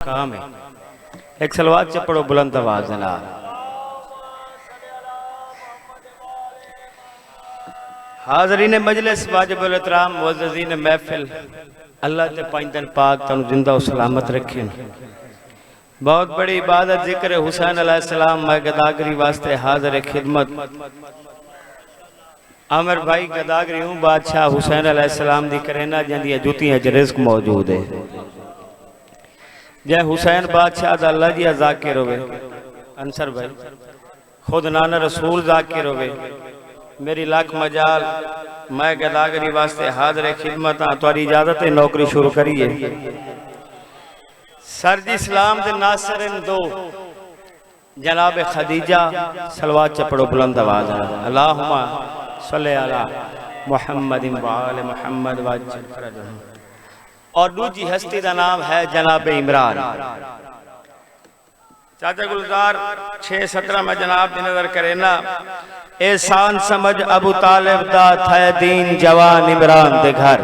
मकाम है। एक सलवात से पढ़ो बुलंद आवाज ना। हाज़रीन मजलिस वाजिबुल इहतराम मुअज़्ज़ज़ीन महफिल, अल्लाह ते पांच दिन पाक तनु जिंदा और सलामत रखे। बहुत बड़ी इबादत जिक्र हुसैन अलैहिस्सलाम मैं गदागरी वास्ते हाजिर खिदमत। आमिर भाई गदागरी हूँ बादशाह हुसैन अलैहिस्सलाम दी करेना जंदी जुतियां च रिज़्क मौजूद है। जय हुसैन बादशाह दा अल्लाह जी ज़ाकिर होवे, अंसर भाई खुद नाना रसूल ज़ाकिर होवे। मेरी लाख मजाल मैं गदागरी वास्ते हाजिर खिदमत हाँ। तुहारी इजाजत है नौकरी शुरू करिए। सर जी इस्लाम दे नासरिन दो जनाब खदीजा सलवात च पढ़ो बुलंद आवाज अल्लाहुम्मा सल्ले अला मुहम्मदिन व आले मुहम्मद वज्जल फरजहु। और दूसरी हस्ती का नाम है जनाब इमरान। चाचा गुलजार 6-17 में जनाब की नजर करे ना। एहसान समझ अबू तालिब दा था दीन जवान इमरान दे घर।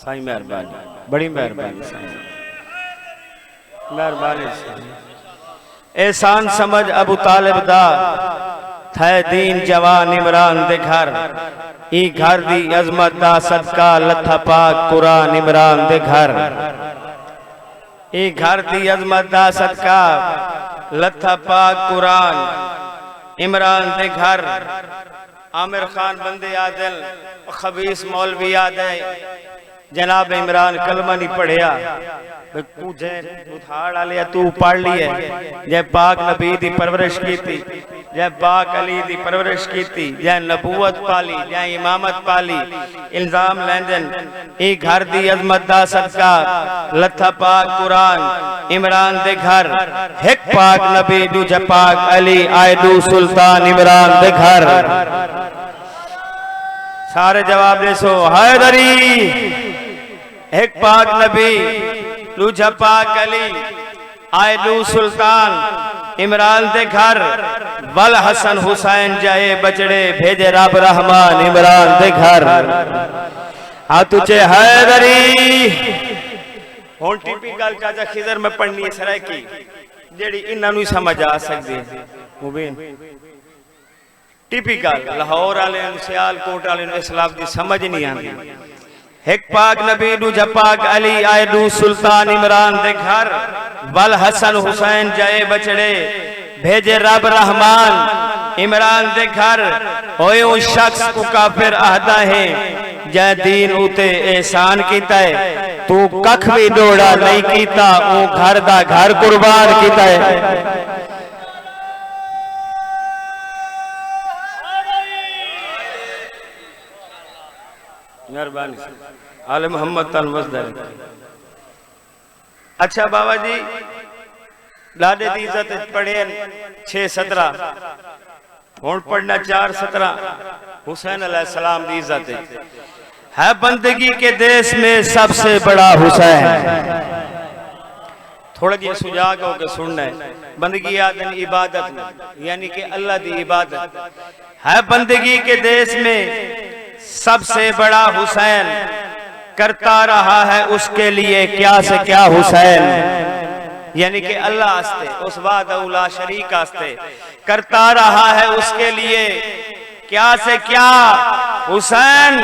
साईं मेहरबानी, बड़ी मेहरबानी साईं, मेहरबानी। एहसान समझ अबू तालिब दा था दीन जवान इमरान दे घर। ई घर दी अजमत दा सदका लथा पाक कुरान इमरान दे घर। ई घर दी अजमत दा सदका लथा पाक कुरान इमरान दे घर। आमिर खान बंदे आदिल खबीस मौलवी आदे जनाब इमरान कलमा नहीं पढ़िया तू तू पढ़ ली है। जै पाक नबी दी परवरिश की थी, जै पाक अली दी परवरिश की थी, जै नबूवत पाली, जै इमामत पाली। इल्जाम लेंदन ई घर दी अजमत दा सदका लथा पाक कुरान इमरान दे घर। एक पाक नबी दूजा पाक अली आयदू सुल्तान इमरान दे घर। सारे जवाब दे सो हैदरी। एक पाक नबी दूजा पाक अली आयदू सुल्तान इमरान दे घर। वल हसन हुसैन जाए बचड़े भेजे रब रहमान इमरान दे घर। आ तुझे हैदरी हुण टिपिकल चाचा खिजर में पढ़नी है सराय की जेड़ी इन्हां नूं समझ आ सकदी है। मुबीन टिपिकल लाहौर वाले सियालकोट वाले इस लफ्ज़ दी समझ नहीं आती। एक पाक नबी दूजा पाक अली आयदू सुल्तान इमरान दे घर। वल हसन हुसैन जाए बचड़े भेजे रब रहमान इमरान दे घर। होए उस शख्स को काफिर आहदा है जै दीन उते एहसान कीता है। तू कख भी डोड़ा नहीं कीता ओ घर दा घर कुर्बान कीता है। मेहरबानी आले मोहम्मद तनवज़दर। अच्छा बाबा जी लाडे दी इज्जत पढ़े 6-17 हुण पढ़ना 4-17 हुसैन अलैहिस्सलाम दी इज्जत है। बंदगी के देश में सबसे बड़ा हुसैन। थोड़ा जी सुजाग होकर सुनना है। बंदगी आदन इबादत यानी कि अल्लाह दी इबादत है। बंदगी के देश में सबसे बड़ा हुसैन करता रहा है उसके लिए क्या से क्या हुसैन यानी कि अल्लाह आस्ते उस वादउला शरीक आस्ते करता रहा है उसके लिए क्या से क्या हुसैन।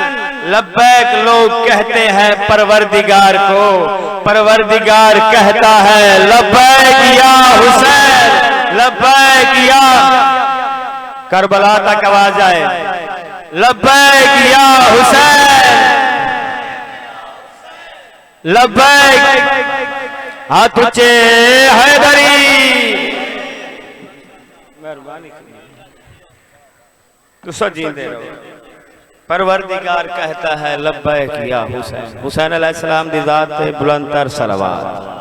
लब्बैक लोग कहते हैं परवरदिगार को, परवरदिगार कहता है लब्बैक या हुसैन, लब्बैक या। करबला तक आवाज आए लब्बैक या हुसैन, लब्बैक हाथ ऊंचे हैदरी। मेहरबानी तो जींदे रहो। परवरदिगार कहता है लब्बैक या हुसैन। हुसैन अलैहिस्सलाम दी जात पे बुलंद तर सलावत।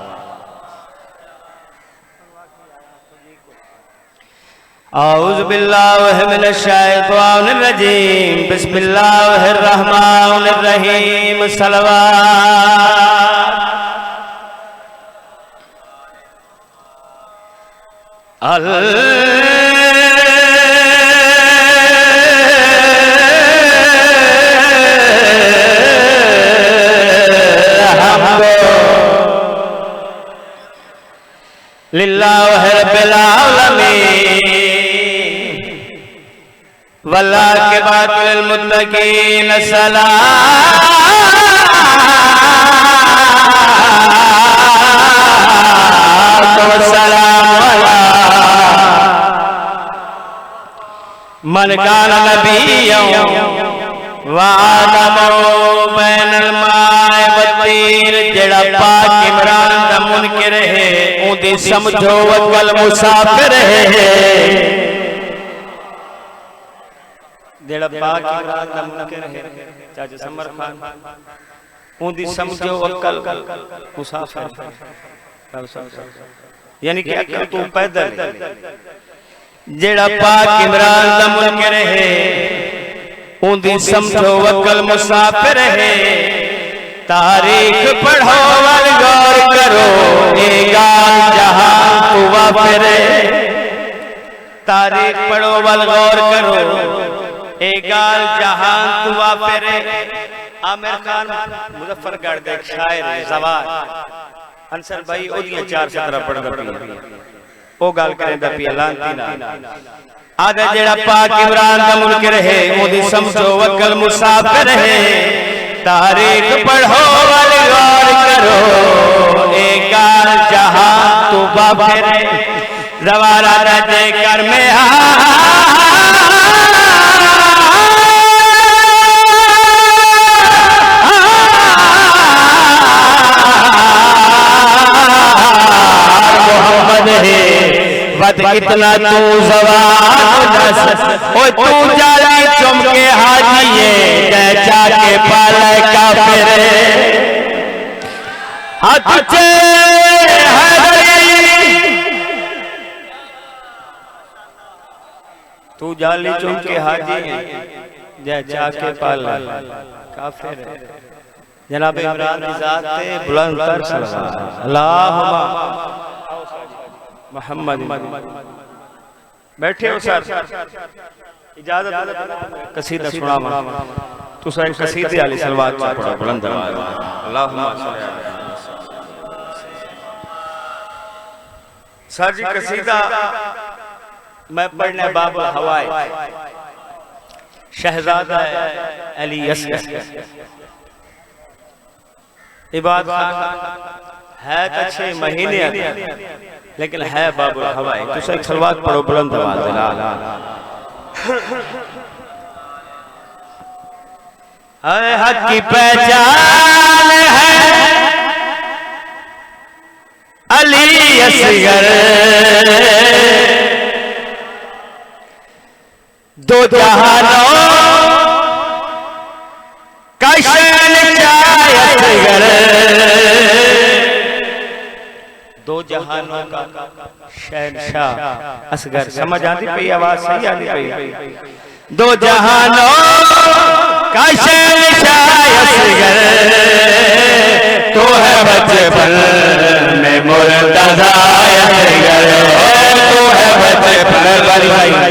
औज़ु बिल्लाहि मिनश शैतानिर रजीम बिस्मिल्लाहिर रहमानिर रहीम सलवात। लिल्लाहि रब्बिल आलमीन वल्ला के बाद लिल मुत्तकीन सलातो सलाम अला मन कान नबिय्यन व आदमो बैनल माए बतीर जेड़ा पाक इमरान दा मुनकिर है ओदी समझो वकल मुसाफिर है जेड़ा पाक इमरान दा मुनकिर है चाचा समर खान ओदी समझो वकल मुसाफिर यानी कि तू पैदल जेड़ा पाक इमरान दा मुनकिर है ओदी समझो वकल मुसाफिर है तारीख पढ़ो वल गौर करो ए गाल जहां तू वाफिर तारीख पढ़ो वल गौर करो ए गाल जहां तू वाफिर आमिर खान मुजफ्फरगढ़ दे शायर जवाद अंसर भाई ओदियां चार सतरा पढ़दा पिया ओ गाल करदा पिया लांती ना आदे जेड़ा पाक इमरान दा मुनकिर है ओदी समझो वकल मुसाफिर है तारीख पढ़ो वल गौर करो ए गाल जहां तू वाफिर रवारा दे कर में मोहम्मद है वद कितना तू जवान दस ओ तू जाली चुम के हाजिए जय जाके पाले काफिर हाथ चे हैदरी तू जाली चुम के हाजिए जय जाके पाले काफिर जनाब इमरान की जात पे बुलंद कर अल्लाहुम्मा मोहम्मद बैठे हो सर इजाजत कसीदा सुनावा तू सर कसीदे वाली सलवात पढ़ो बुलंद आवाज अल्लाहुम्मा सर जी कसीदा मैं पढ़ने बाबुल हवाए शहजादा अली असगर इबादत है तो 6 महीने लेकिन है बाबुल हवाए तो एक सलवात पढ़ो बुलंद आवाज है हक की पहचान है अली असगर दो जहानों का शहंशाह असगर दो जहानों का शहंशाह असगर समझ आती पई आवाज सही आती पई दो जहानों का शहंशाह असगर तो है बचपन में मुर्तज़ा असगर तो है बचपन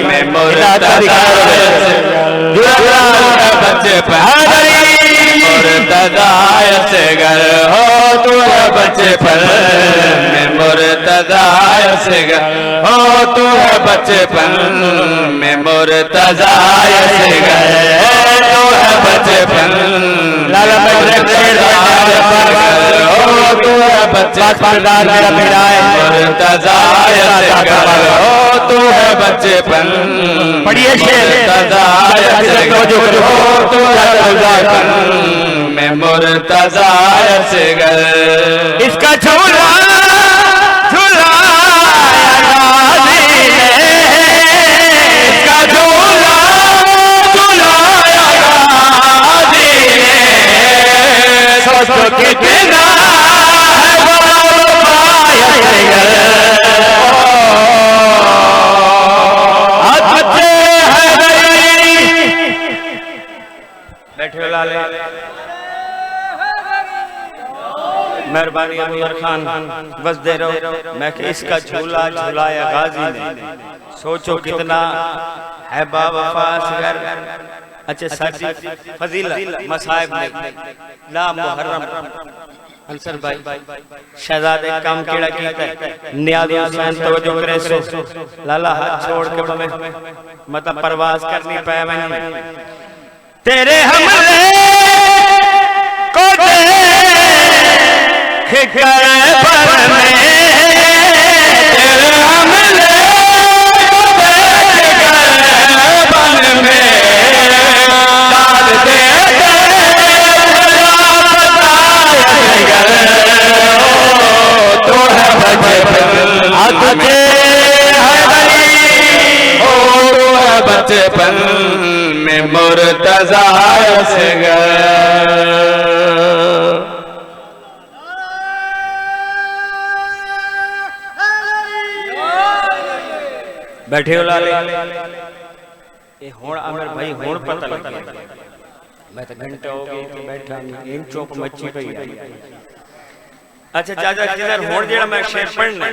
में मुर्तज़ा मुर्तज़ा असगर हो तू है बचपन में मुर्तज़ा असगर हो तू है बचपन में मुर्तज़ा असगर तू है बचपन लाला हो तू है बचपन मुर्तज़ा असगर हो तू है बचपन पढ़िए मुर्तज़ा असगर हो तू है बचपन में मुर्तज़ा असगर इसका झूला झूलाया गाज़ी ने इसका झूला झूलाया गाज़ी ने सोचो कितना है बैठे लाले मेहरबानी अमीर खान बस दे रहो मैं कि इसका झूला झूलाया गाजी ने सोचो कितना है बाबा असगर अच्छा साजी फजीलत मसाइब में ला मुहर्रम अंसर भाई शहजादे काम केड़ा कीता नियाज़ हुसैन तवज्जो करे सो लाला हाथ छोड़ के बमे मतलब परवाज करनी पे मैंने तेरे हमले को देख कर पर में तेरे हमले को देख कर बन में दाद दे तो है बचपन में मुर्तज़ा से बैठे हो लाले ये होड़ आमिर भाई होड़ पता लग गया मैं तो घंटे हो गए कि बैठा नहीं इन चौक मच्छी पे ही अच्छा चाचा किधर होड़ जेड़ा मैं शेर पढ़ना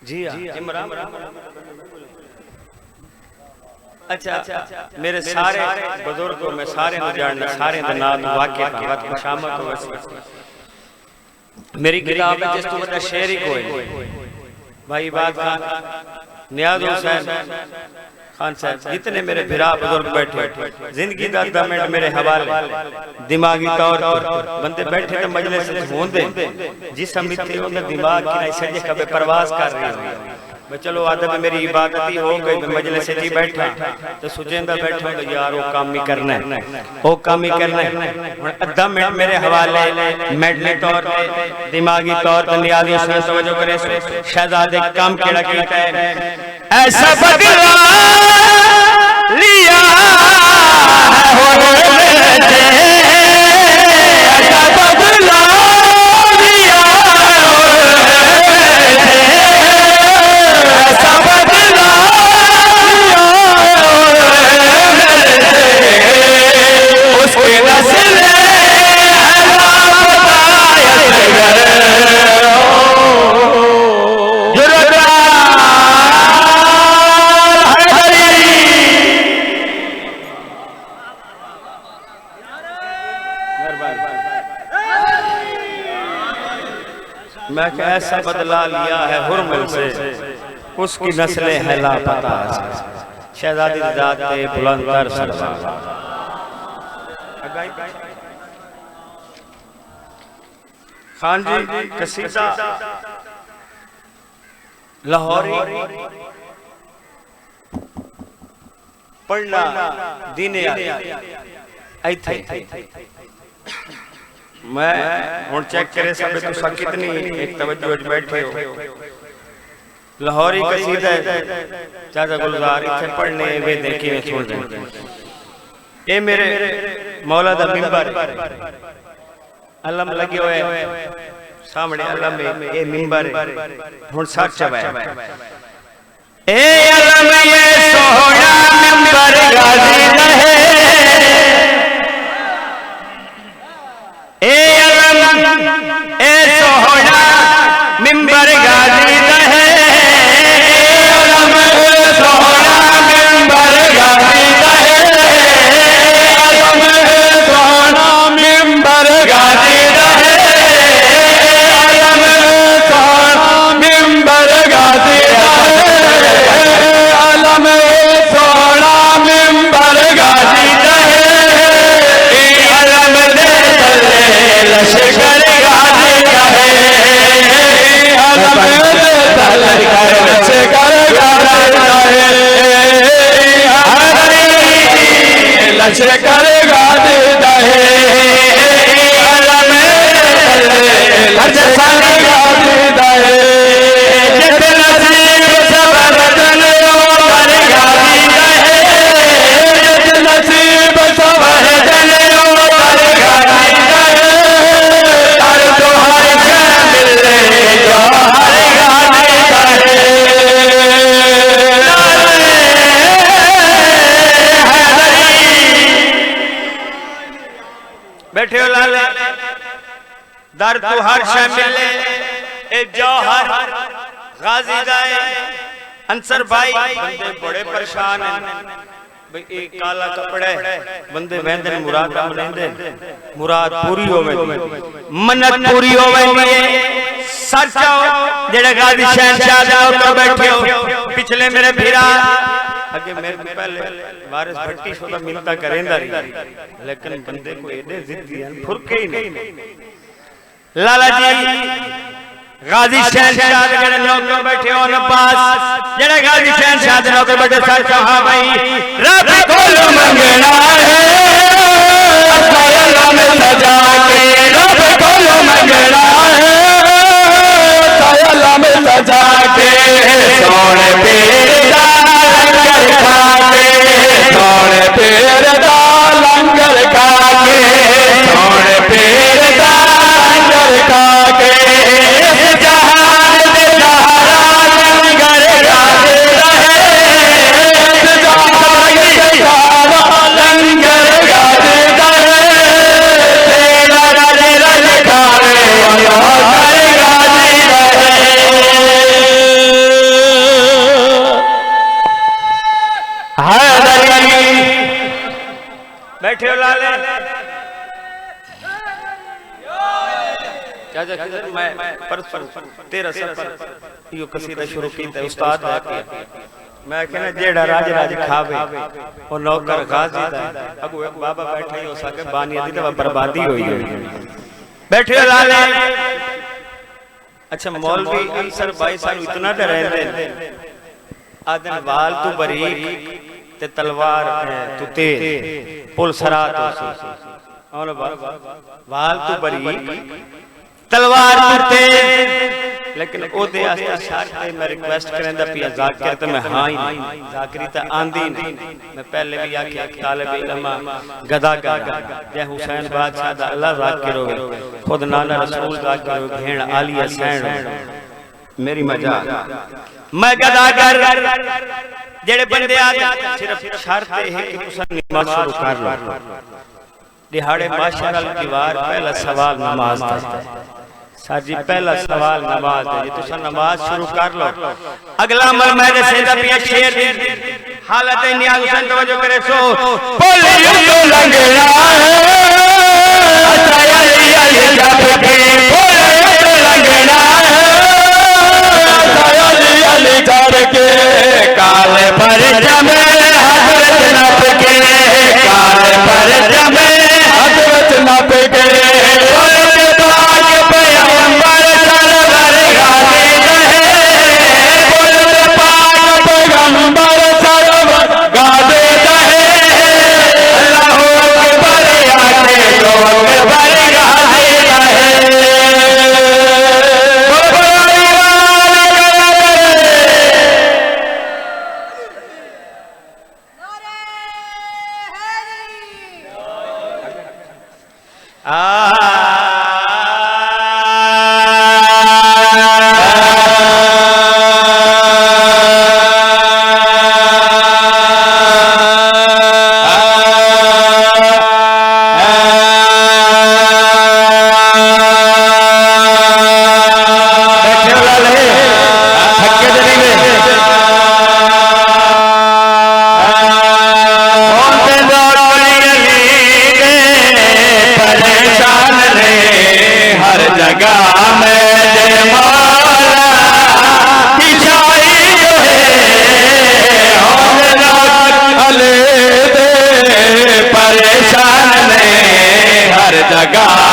जी इमरान अच्छा मेरे सारे बुजुर्गों में सारे को जानना सारे दा नाम वाकई बात खुशामद हो मेरी किताब में जिस तो बड़ा शेर ही कोई भाई बात नियाज़ हुसैन खान साहब जितने मेरे भिरा बुजुर्ग बैठे जिंदगी का 10 मिनट मेरे हवाले दिमागी तौर पर बंदे बैठे तो मजलिस होंदे जिस मिथे उनका दिमाग की ऐसे कभी प्रवास कर रही मैं चलो आदत मेरी इबादत ही हो गई मैं मजलिस जी बैठा तो सुजेंदा बैठा तो यार वो काम ही करना है वो काम ही करना है 10 मिनट मेरे हवाले मेडली तौर पे दिमागी तौर पर नियाज़ हुसैन तवज्जो करे शहजादे काम केड़ा कीता है ऐसा बदला लिया हो ऐसा बदला लिया ऐसा बदला उसके नस्ल मैं ऐसा बदला लिया है हुर्मल से उसकी नस्लें है लापता शहजादी ज़ाते बुलंदर सरदार खान जी कसीदा लाहौरी पढ़ना दीने आई मैं हुण चेक करे सब तुसा कितनी एक तवज्जो बैठे हो लाहौरी कसीदा चाचा गुलजार इथे पढ़ने वे देखे सुन ए मेरे मौला दा मिंबर अलम लगे हुए सामने अलम में ए मिंबर हुण सच है ए अलम ये सोहना मिंबर गाजी रहे ए अलम ए सोहना मिंबर गाजी रहे अलम सोहना मिंबर गाजी रहे अलम सोहना मिंबर गाजी रहे अलम सोहना मिंबर गाजी रहे अलम सोहना मिंबर गाजी रहे अलम दे लश्कर गाजी रहे अलम दे लश्कर गाजी रहे लश्कर गाजी रहे अलम लश्कर गाजी रहे जित नसीब सबर जन पर गाजी रहे जित नसीब सबर जन पर गाजी रहे हर तो हर मिले जो हर गाजी रहे बैठे हो लाल दर तो हर शय मिले ए जौहर गाजी जाए अंसर भाई बंदे बड़े परेशान हैं भाई एक काला कपड़ा है बंदे वहदे मुराद मनांदे मुराद पूरी होवे मन्नत पूरी होवे सच आओ जेड़े गाजी शहंशाह दे नौकर बैठे हो पिछले मेरे भीरा अगे मेरे को पहले वारिस भट्टी सोदा मिलता करेंदा रही लेकिन बंदे को एडे जिद्दी हैं फुरके ही नहीं लाला जी गाजी शहंशाह दे जेड़े नौकर बैठे हो अब्बास जेड़े गाजी शहंशाह दे नौकर बैठे सच कहा भाई रब कोल मंगना है साया में सजा के रब कोल मंगना है साया में सजा के सोने पेरा लंगर खा के सोने पेरा लंगर खा के सोने पेरा लंगर खा के बैठे हो लाले मैं परसों 13 सफर यो कसीदा शुरू कीता उस्ताद है मैं कहना जेड़ा राज राज खावे और नौकर गाजी दा अगो एक बाबा बैठे हो सके बानी दी तो बर्बादी होई बैठे हो लाले अच्छा मौलवी अक्सर भाई साहब इतना डरते आदन वाल तू बरीक ते तलवार तू तेज पुल सरा तो और वाल तू बरीक तलवार तू तेज लेकिन ओदे आस्ते शर्त है मैं रिक्वेस्ट करंदा पिया जाकिर ते मैं हां ही जाकरी ते आंदी नहीं मैं पहले भी आखिया तालिब इल्म गदा का जय हुसैन बादशाह दा अल्लाह जाकिर होवे खुद नाना रसूल जाकिर होवे भेण आली हसैन मेरी मजाक मैं गदागर जेड़े बंदे आ सिर्फ शर्त है कि तुसा नमाज शुरू कर लो दिहाड़े माशाअल्लाह दीवार पहला सवाल नमाज दा साजी पहला सवाल नमाज है तुसा नमाज शुरू कर लो अगला अमल मेरे सेदा पिया शेर हालत नियाज हुसैन तवज्जो करे सो बोले तो लगना है असाया अली जब के बोले तो लगना है असाया अली जब के काले पर जमे हजरत नब के काले पर जमे हजरत नब के हर जगह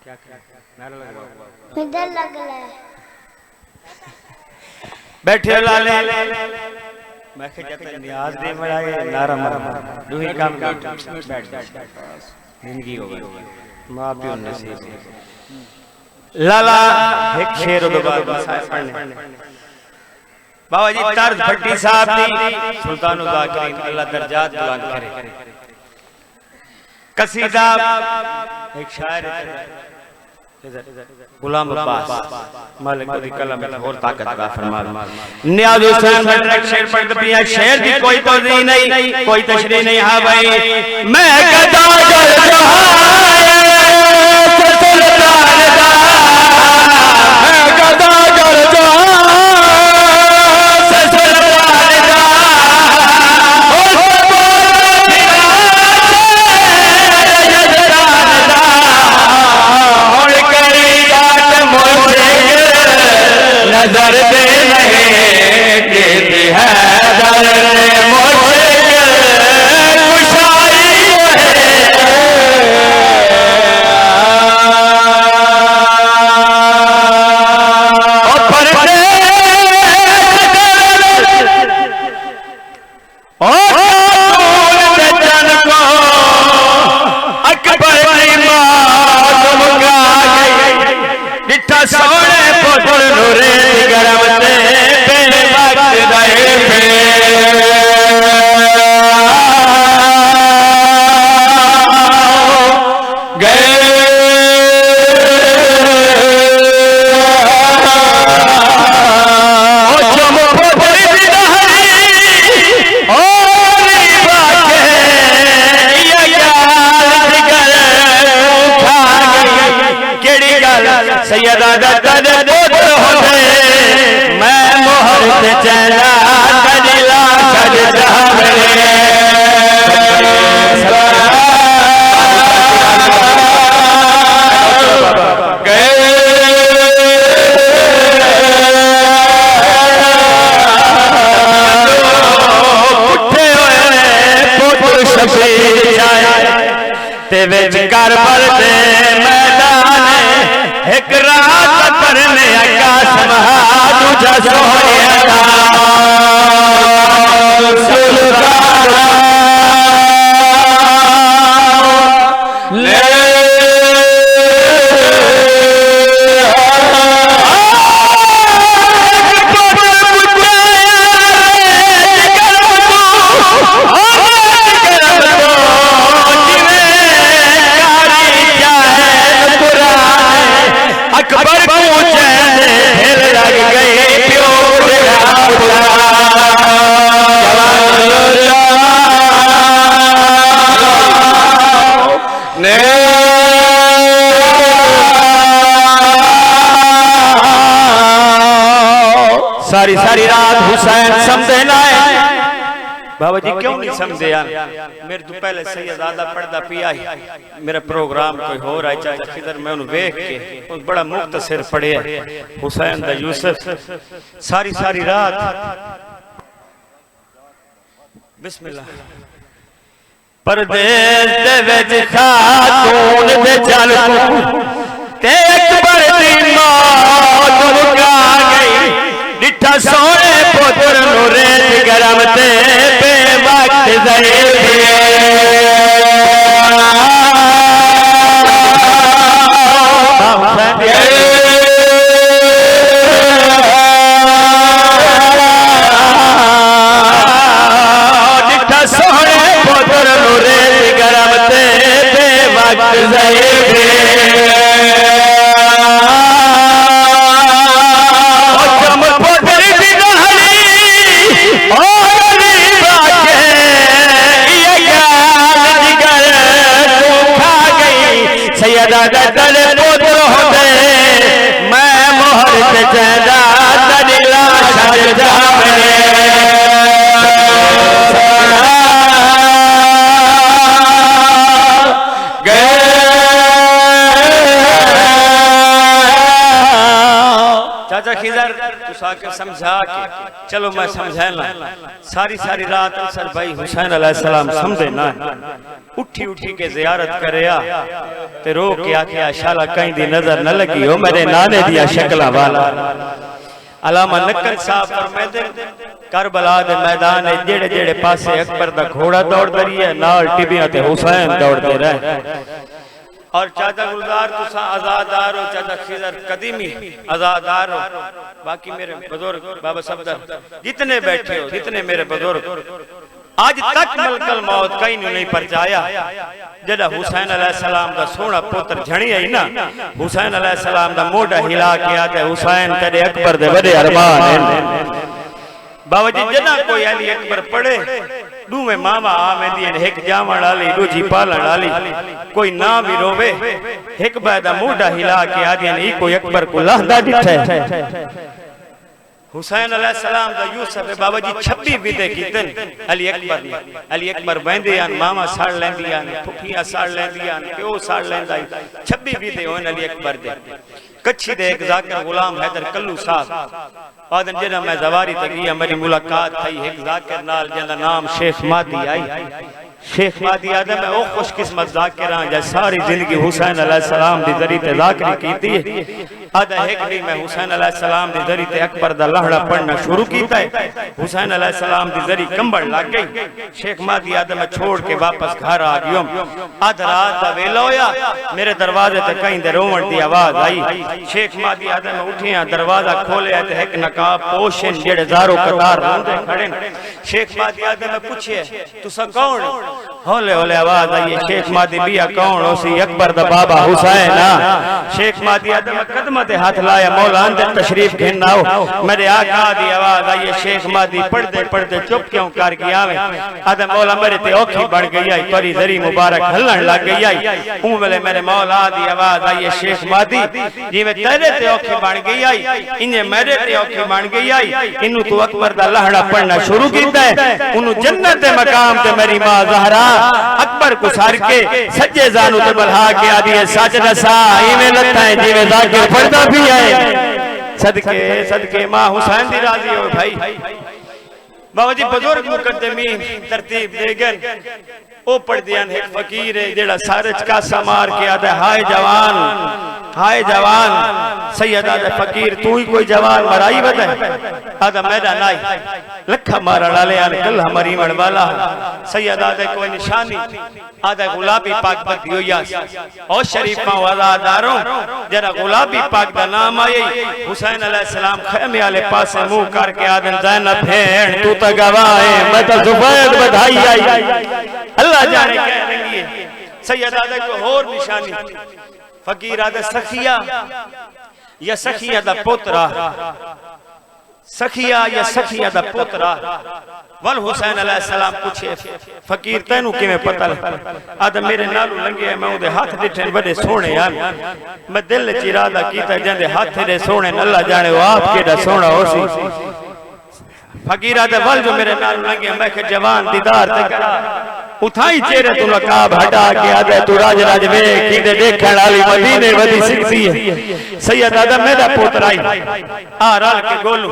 क्या नारा लगवाओ इधर लग ले बैठे लाले मैं कह जाता नियाज दे मराए नारा मार दो ही काम बैठ जिंदगी हो गई मां प्यो नसीब लाला एक शेर दो बार पढ़ने बाबा जी तर्ज भट्टी साहब दी सुल्तान जाकिरीन अल्लाह दर्जात बुलंद करे कसीदा एक शायर गुलाम अब्बास मालिक दी कलम में और ताकत का फरमान नियाज हुसैन बट शेर पढ़ पिया शेर दी कोई तौज़ीह नहीं कोई तशरीह नहीं हां भाई मैं गदा जल जहां सुल्तान दा मैं गदा जल जहां नजर दे नहीं देती है दर मुझे खुशाई सोने पुत्र नूरे गरम ते बेवक्त दए गए जम पुत्र सैयदा दद पुत्र होते मैं मोहर से चला कदिला सज जावे उठे हुए पुत्र शबीर जाए ते विच करबल दे मैदान एक रात करने आकाश महा तुझा सोने अकबर पूछे ढेर लग गई प्यो सारी सारी रात हुसैन समझे ना बाबा जी क्यों नहीं समझे यार मेरे तो पहले सैयदादा पढ़दा पिया ही मेरा प्रोग्राम कोई हो रहा है चाहे किधर मैं उन्हें देख के उन बड़ा मुख्तसर पढ़े हुसैन दा यूसुफ सारी सारी रात बिस्मिल्लाह परदेस दे विच खातून दे चल ते अकबर दी मौत मुका गई डिठा सोने पुत्र नूरे गरम ते बेवक्त दए डिठा सोने पुत्र नूरे गरम ते बेवक्त दए सैयदा दल पुत्र होते मैं मोहर से चला दलिला सज जावे चाचा खिजर तुसा के समझा के चलो मैं समझाना सारी सारी रात असर भाई हुसैन अलैहिस्सलाम समझे ना उठी उठी के जियारत करया ते रो के आख्या शाला कहीं दी नजर न लगी हो मेरे नाने दिया शक्ला वाला। अलामा नक्कल साहब फरमाते करबला दे मैदान जेड़े जेड़े पासे अकबर दा घोड़ा दौड़दा रही है नाल टिबियां ते हुसैन दौड़दे रहे। और चाचा गुलजार तुसा आजादार हो, चाचा खिजर कदीमी आजादार हो, बाकी मेरे बुजुर्ग बाबा सफदर जितने बैठे हो, जितने मेरे बुजुर्ग आज तक मलकल मौत कहीं नहीं परचाया जदा हुसैन अलैहिस्सलाम दा सोना पुत्र झणी आई ना, हुसैन अलैहिस्सलाम दा मोढा हिला के आते हुसैन तेरे अकबर दे बड़े अरमान हैं। बाबा जी जना कोई अली अकबर पढ़े दूवे मामा आवेंदी एक जावण वाली दूजी पालण वाली कोई ना भी रोवे एक बादा मोढा हिला के आदि ई कोई अकबर को लांदा दिठे। हुसैन अलैहिस्सलाम दा यूसुफ बाबा जी 26 विदे कीतन अली अकबर ने। अली अकबर वेंदे आन मामा साड़ लेंदी आन फुफिया साड़ लेंदी आन प्यो साड़ लेंदा 26 विदे होन अली अकबर दे। कच्छी दे एक जाकिर गुलाम हैदर कल्लू साहब आदन जेना मैं जवारी ते गया मेरी मुलाकात थई एक जाकिर नाल जेदा नाम शेख मादी आई। शेख मादी आदम मैं ओ खुशकिस्मत जाकिर हां जे सारी जिंदगी हुसैन अलैहिस्सलाम दी जरी ते जाकरी कीती है। आदा एक दिन मैं हुसैन अलैहिस्सलाम दी जरी ते अकबर दा लहड़ा पढ़ना शुरू कीता है। हुसैन अलैहिस्सलाम दी जरी कंबड़ लग गई। शेख मादी आदम मैं छोड़ के वापस घर आ गयो। आध रात दा वेला होया मेरे दरवाजे ते कहीं दे रोवण दी आवाज आई। शेख मादी आदम मैं उठिया दरवाजा खोलिया ते एक नकाब पोशन जेड़े जारो कतार रोंदे खड़े। शेख मादी आदम मैं पूछे तुसा कौन? हौले हौले आवाज आई शेख मादी बिया कौन ओसी अकबर दा बाबा हुसैन आ। शेख मादी आदम कदम ते हाथ लाया मौला अंदर तशरीफ घेन आओ। मेरे आका दी आवाज आई शेख मादी पढ़दे पढ़दे चुप क्यों कर गया वे? आदम मौला मेरे ते औखी बढ़ गई आई परी दरी मुबारक हलन लग गई आई। ऊ वेले मेरे मौला दी आवाज आई शेख मादी जिवें तेरे ते औखी बन गई आई इने मेरे ते औखी बन गई आई। इनु तू अकबर दा लहड़ा पढ़ना शुरू कीता है उनु जन्नत दे मकाम ते मेरी मां ज़हरा अकबर को सार के सज्जे जानू ते बल्हा के आदि है सच दसा इवें लता है जिवें जाकिर पढ़दा भी है। सदके सदके मां हुसैन दी राजी हो भाई। बाबा जी बुजुर्ग मुकद्दमी तरतीब देगन ओ पढ़ दियान एक फकीर है जेड़ा सारे कासा मार के आदा हाय जवान सैयद आदा फकीर तू ही कोई जवान मराई बता आदा मैदा नाई लखा मारन वाले आन कल हमारी मन वाला सैयद आदा कोई निशानी आदा गुलाबी पाक बदी होया और शरीफा आजादारों जरा गुलाबी पाक दा नाम आई। हुसैन अलैहिस्सलाम खैमे वाले पासे मुंह करके आदन ज़ैनब भेण तू तो गवाह है मैं तो जुबैद बधाई आई। अल्लाह जाने कह रही है सैयद आदा को और निशानी फकीर आदा सखिया या सखिया दा पोतरा सखिया या सखिया दा पोतरा वल हुसैन अलैहिस्सलाम पूछे फकीर तेनू किवें पता आदा मेरे नालू लंघे मैं उदे हाथ दिठे बड़े सोहणे यार मैं दिल च इरादा कीता जंदे हाथ दे सोहणे अल्लाह जाने वो आप केड़ा सोहना होसी। फकीर आदा वल जो मेरे नालू लंघे मैं के जवान दीदार ते करा उठाई चेहरे तू नकाब हटा के आदे तू राज राज वे कीदे देखण वाली मदीने वदी सिकती है। सैयद आदम मेरा पोतरा आई आ रल के गोलू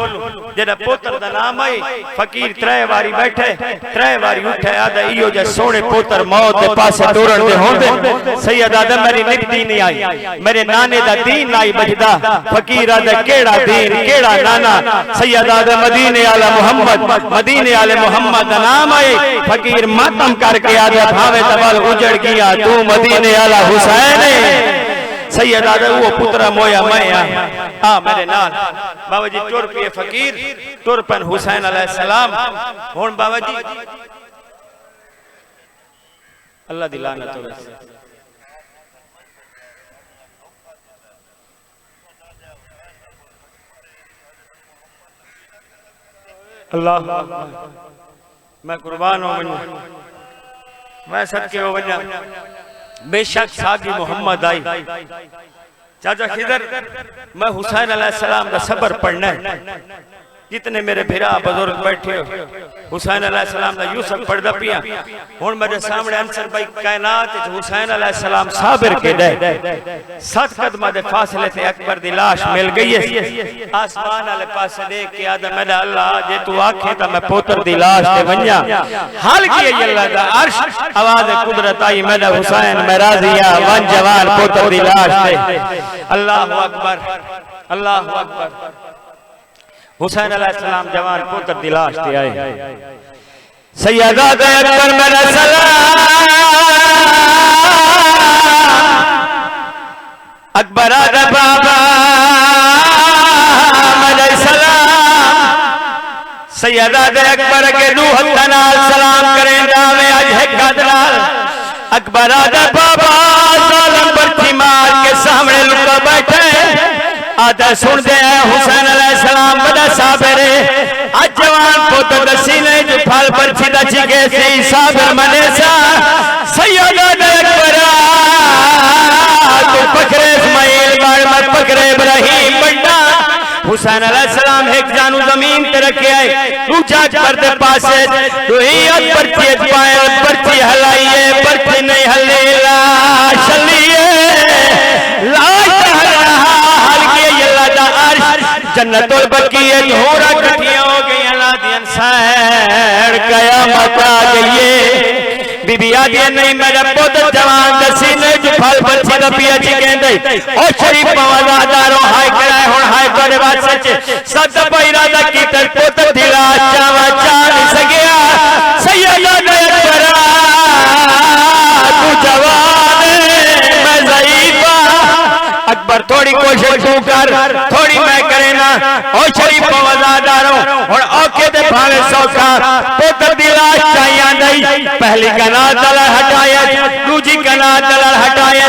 जेदा पोतर दा नाम आई। फकीर त्रै वारी बैठे त्रै वारी उठे आदे इयो जे सोने पोतर मौत दे पासे टोरन दे होंदे। सैयद आदम मेरी निकती नहीं आई मेरे नाने दा दीन नहीं बजदा। फकीर आदे केड़ा दीन केड़ा नाना सैयद आदम मदीने वाला मोहम्मद मदीने वाले मोहम्मद दा नाम आई। फकीर मातम करके आदे भावे तबल उजड़ गया तू मदीने वाला हुसैन है। सैयद आदम वो पुत्रा मोया मैं आ मेरे नाल बाबा जी टुर पे फकीर टुर पन हुसैन अलैहिस्सलाम हुन बाबा जी अल्लाह दी लानत हो अल्लाह मैं कुर्बान हो वञा मैं सदके हो वञा बेशक सागी मोहम्मद आई। चाचा खिदर मैं हुसैन अलैहिस्सलाम का सबर पढ़ना है जितने मेरे भिरा बुजुर्ग बैठे हो हुसैन अलैहिस्सलाम दा यूसुफ पढ़दा पिया हुन मेरे सामने अंसर भाई कायनात हुसैन अलैहिस्सलाम साबिर के दे 7 कदम दे फासले ते अकबर दी लाश मिल गई है आसमान वाले पासे देख के आदम मेरा अल्लाह जे तू आखे ता मैं पुत्र दी लाश ते वन्या हाल की अल्लाह दा अर्श आवाज कुदरत आई मेरा हुसैन मैं राजिया वन जवान पुत्र दी लाश ते अल्लाहु अकबर अल्लाहु अकबर हुसैन अलैहिस्सलाम जवान पुत्र दी लाश ते आए सैयदा अकबर मेरा सलाम अकबर आदा बाबा मेरा सलाम सैयदा अकबर के रूह नाल सलाम करें जावे आज है गदलाल अकबर आदा बाबा जालिम पर मार के सामने लुका बैठे आदा सुन दे हुसैन अलैहिस्सलाम बड़ा साबिर आज जवान पुत्र दसी ने जो फल पर छिदा छिके सी साबिर मने सा सैयदा अकबर तू पकड़े इस्माइल बाड़ मत पकड़े इब्राहिम बंदा हुसैन अलैहिस्सलाम एक जानू जमीन ते रखे आए दूजा अकबर दे पासे तो ही पर्ची पाए पर्ची हलाइए पर्ची नहीं हले लाश हलिए लाश जन्नतुल बकीए होरा कठिया हो गई अल्लाह सैर कयामत आ गई बीबी आदि नहीं मेरा पुत्र जवान दसी ने जो फल बच्चे दा पिया जी कहंदे ओ शरीफ वफादारों हाय कराए हुन हाय तोरे वास्ते सद पैरा दा कीते पुत्र दी लाश चावा चा नहीं सकिया सैयदा अकबर तू जवान मैं ज़ईफा अकबर थोड़ी कोशिश तू कर थोड़ी मैं करे ना ओ शरीफ वफादारों हुन औखे ते भावे सौखा पुत्र दी लाश चाहिए नहीं पहली कनात दल हटाया दूजी कनात दल हटाया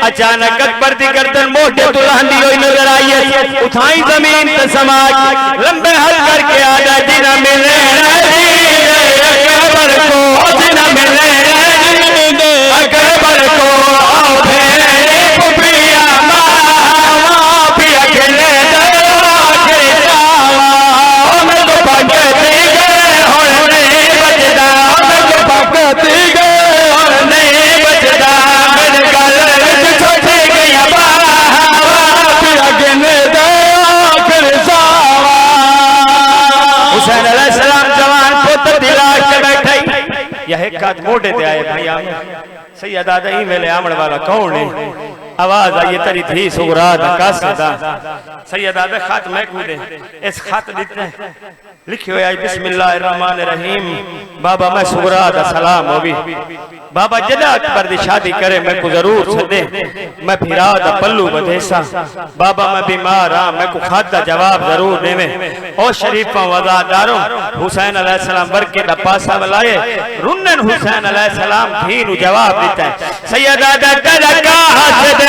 अचानक अकबर दी गर्दन मोटे दुल्हन होई नजर आई है उठाई जमीन ते समाज लंबे हल करके आजा जिना मिले अकबर को जिना मिले अकबर को आओ फेरे पुपिया मोटे ते आए भैया सैयदा ही मेले आमण वाला कौन है आवाज आई तेरी थी सुगरात कासदा सैयदा खत मैं कूदे इस खत लिखते लिखियो है बिस्मिल्लाहिर रहमानिर रहीम बाबा मैं सुगरात सलाम होवी बाबा जदा अकबर दी शादी करे मैं को जरूर सदे मैं फिरा दा पल्लू बदेसा बाबा मैं बीमार हां मैं को खादा जवाब जरूर देवे ओ शरीफा वफादारों हुसैन अलैहिस्सलाम बरके दा पासा बुलाए रुन्नन हुसैन अलैहिस्सलाम धी नु जवाब देता है सैयदा दा का हसद